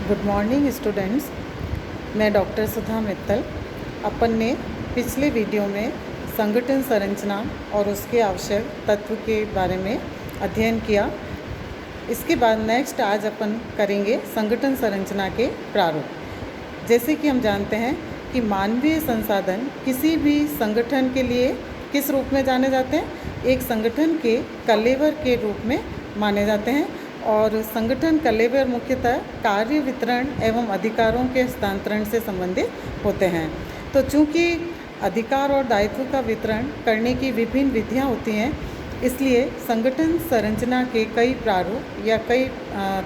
Good morning students. मैं doctor सुधा मित्तल। अपन ने पिछले वीडियो में संगठन संरचना और उसके आवश्यक तत्व के बारे में अध्ययन किया। इसके बाद नेक्स्ट आज अपन करेंगे संगठन संरचना के प्रारूप। जैसे कि हम जानते हैं कि मानवीय संसाधन किसी भी संगठन के लिए किस रूप में जाने जाते हैं, एक संगठन के कलेवर के रूप में माने जाते हैं। और संगठन कलेवर मुख्यतः कार्य वितरण एवं अधिकारों के हस्तांतरण से संबंधित होते हैं। तो चूँकि अधिकार और दायित्व का वितरण करने की विभिन्न विधियां होती हैं, इसलिए संगठन संरचना के कई प्रारूप या कई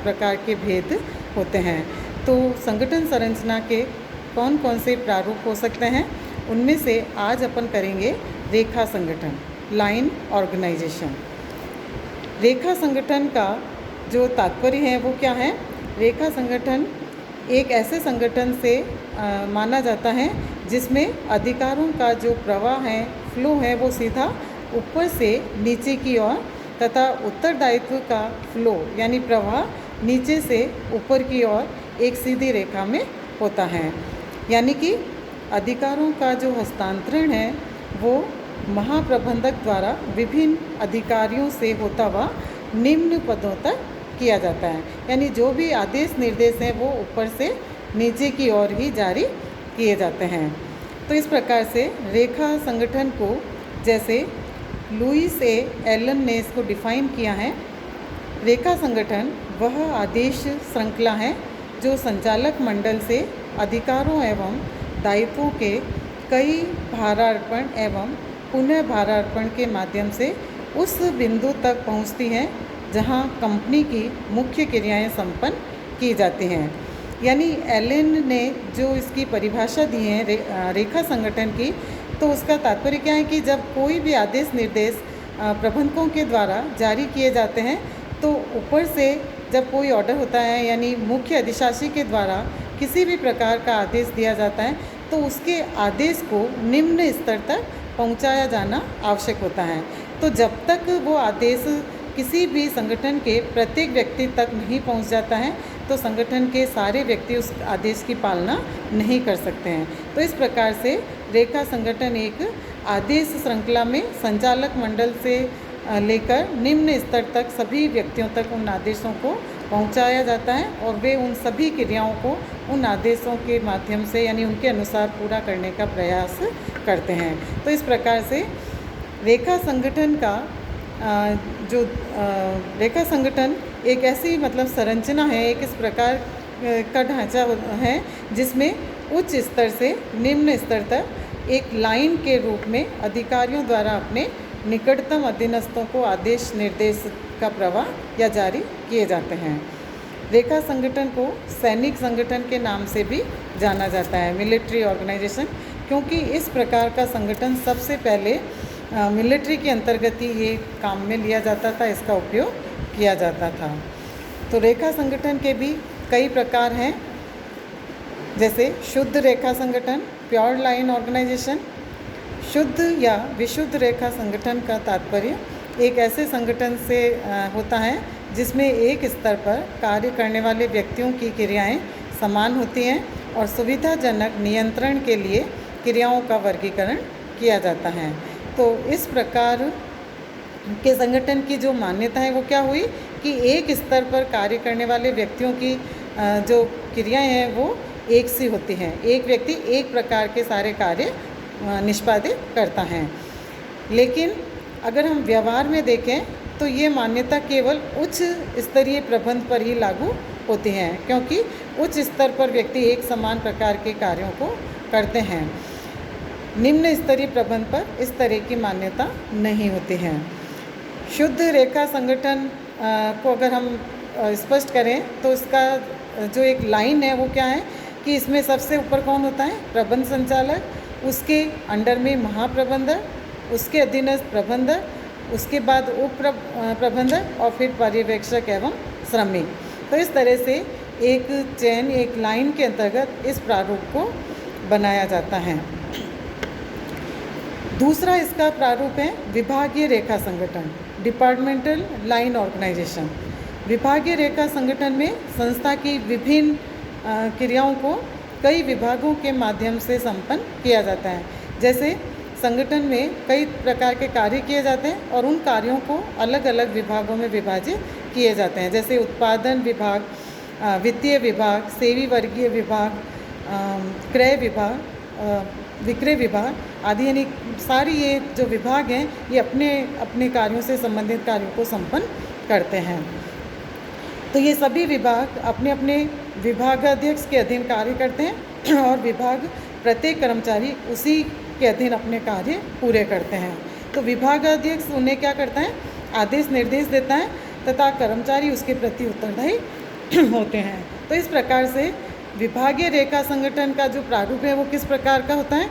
प्रकार के भेद होते हैं। तो संगठन संरचना के कौन कौन से प्रारूप हो सकते हैं, उनमें से आज अपन करेंगे रेखा संगठन, लाइन ऑर्गेनाइजेशन। रेखा संगठन का जो तात्पर्य है वो क्या है? रेखा संगठन एक ऐसे संगठन से माना जाता है जिसमें अधिकारों का जो प्रवाह है, फ्लो है, वो सीधा ऊपर से नीचे की ओर तथा उत्तरदायित्व का फ्लो यानी प्रवाह नीचे से ऊपर की ओर एक सीधी रेखा में होता है। यानी कि अधिकारों का जो हस्तांतरण है वो महाप्रबंधक द्वारा विभिन्न अधिकारियों से होता हुआ निम्न पदों तक किया जाता है। यानी जो भी आदेश निर्देश हैं वो ऊपर से नीचे की ओर ही जारी किए जाते हैं। तो इस प्रकार से रेखा संगठन को, जैसे लुईस ए एलन ने इसको डिफाइन किया है, रेखा संगठन वह आदेश श्रृंखला है जो संचालक मंडल से अधिकारों एवं दायित्वों के कई भारार्पण एवं पुनः भारार्पण के माध्यम से उस बिंदु तक पहुंचती है जहां कंपनी की मुख्य क्रियाएं संपन्न की जाती हैं। यानी एलन ने जो इसकी परिभाषा दी है रेखा संगठन की, तो उसका तात्पर्य क्या है कि जब कोई भी आदेश निर्देश प्रबंधकों के द्वारा जारी किए जाते हैं, तो ऊपर से जब कोई ऑर्डर होता है यानी मुख्य अधिशासी के द्वारा किसी भी प्रकार का आदेश दिया जाता है, तो उसके आदेश को निम्न स्तर तक पहुंचाया जाना आवश्यक होता है। तो जब तक वो आदेश किसी भी संगठन के प्रत्येक व्यक्ति तक नहीं पहुंच जाता है, तो संगठन के सारे व्यक्ति उस आदेश की पालना नहीं कर सकते हैं। तो इस प्रकार से रेखा संगठन एक आदेश श्रृंखला में संचालक मंडल से लेकर निम्न स्तर तक सभी व्यक्तियों तक उन आदेशों को पहुंचाया जाता है और वे उन सभी क्रियाओं को उन आदेशों के माध्यम से यानी उनके अनुसार पूरा करने का प्रयास करते हैं। तो इस प्रकार से रेखा संगठन का रेखा संगठन एक ऐसी संरचना है, एक इस प्रकार का ढांचा है जिसमें उच्च स्तर से निम्न स्तर तक एक लाइन के रूप में अधिकारियों द्वारा अपने निकटतम अधीनस्थों को आदेश निर्देश का प्रवाह या जारी किए जाते हैं। रेखा संगठन को सैनिक संगठन के नाम से भी जाना जाता है, मिलिट्री ऑर्गेनाइजेशन, क्योंकि इस प्रकार का संगठन सबसे पहले मिलिट्री के अंतर्गत ही ये काम में लिया जाता था, इसका उपयोग किया जाता था। तो रेखा संगठन के भी कई प्रकार हैं, जैसे शुद्ध रेखा संगठन, प्योर लाइन ऑर्गेनाइजेशन। शुद्ध या विशुद्ध रेखा संगठन का तात्पर्य एक ऐसे संगठन से होता है जिसमें एक स्तर पर कार्य करने वाले व्यक्तियों की क्रियाएं समान होती हैं और सुविधाजनक नियंत्रण के लिए क्रियाओं का वर्गीकरण किया जाता है। तो इस प्रकार के संगठन की जो मान्यता है वो क्या हुई कि एक स्तर पर कार्य करने वाले व्यक्तियों की जो क्रियाएं हैं वो एक सी होती हैं। एक व्यक्ति एक प्रकार के सारे कार्य निष्पादित करता है। लेकिन अगर हम व्यवहार में देखें तो ये मान्यता केवल उच्च स्तरीय प्रबंध पर ही लागू होती है, क्योंकि उच्च स्तर पर व्यक्ति एक समान प्रकार के कार्यों को करते हैं। निम्न स्तरीय प्रबंध पर इस तरह की मान्यता नहीं होती है। शुद्ध रेखा संगठन को अगर हम स्पष्ट करें तो इसका जो एक लाइन है वो क्या है कि इसमें सबसे ऊपर कौन होता है? प्रबंध संचालक, उसके अंडर में महाप्रबंधक, उसके अधीनस्थ प्रबंधक, उसके बाद उप प्रबंधक और फिर पर्यवेक्षक एवं श्रमिक। तो इस तरह से एक चेन, एक लाइन के अंतर्गत इस प्रारूप को बनाया जाता है। दूसरा इसका प्रारूप है विभागीय रेखा संगठन, डिपार्टमेंटल लाइन ऑर्गेनाइजेशन। विभागीय रेखा संगठन में संस्था की विभिन्न क्रियाओं को कई विभागों के माध्यम से संपन्न किया जाता है। जैसे संगठन में कई प्रकार के कार्य किए जाते हैं और उन कार्यों को अलग अलग विभागों में विभाजित किए जाते हैं। जैसे उत्पादन विभाग, वित्तीय विभाग, सेवी वर्गीय विभाग, क्रय विभाग, विक्रय विभाग आदि, यानी सारी ये जो विभाग हैं ये अपने अपने कार्यों से संबंधित कार्यों को संपन्न करते हैं। तो ये सभी विभाग अपने अपने विभागाध्यक्ष के अधीन कार्य करते हैं और विभाग प्रत्येक कर्मचारी उसी के अधीन अपने कार्य पूरे करते हैं। तो विभागाध्यक्ष उन्हें क्या करता है, आदेश निर्देश देता है तथा कर्मचारी उसके प्रति उत्तरदायी होते हैं। तो इस प्रकार से विभागीय रेखा संगठन का जो प्रारूप है वो किस प्रकार का होता है।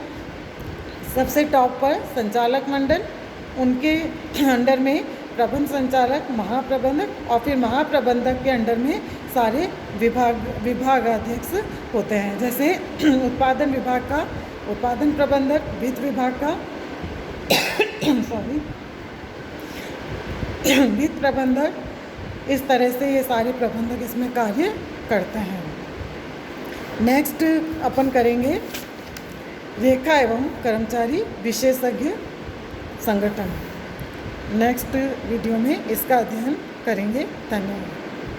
सबसे टॉप पर संचालक मंडल, उनके अंडर में प्रबंध संचालक, महाप्रबंधक और फिर महाप्रबंधक के अंडर में सारे विभागाध्यक्ष होते हैं। जैसे उत्पादन विभाग का उत्पादन प्रबंधक, वित्त विभाग का वित्त प्रबंधक, इस तरह से ये सारे प्रबंधक इसमें कार्य करते हैं। नेक्स्ट अपन करेंगे रेखा एवं कर्मचारी विशेषज्ञ संगठन। नेक्स्ट वीडियो में इसका अध्ययन करेंगे। धन्यवाद।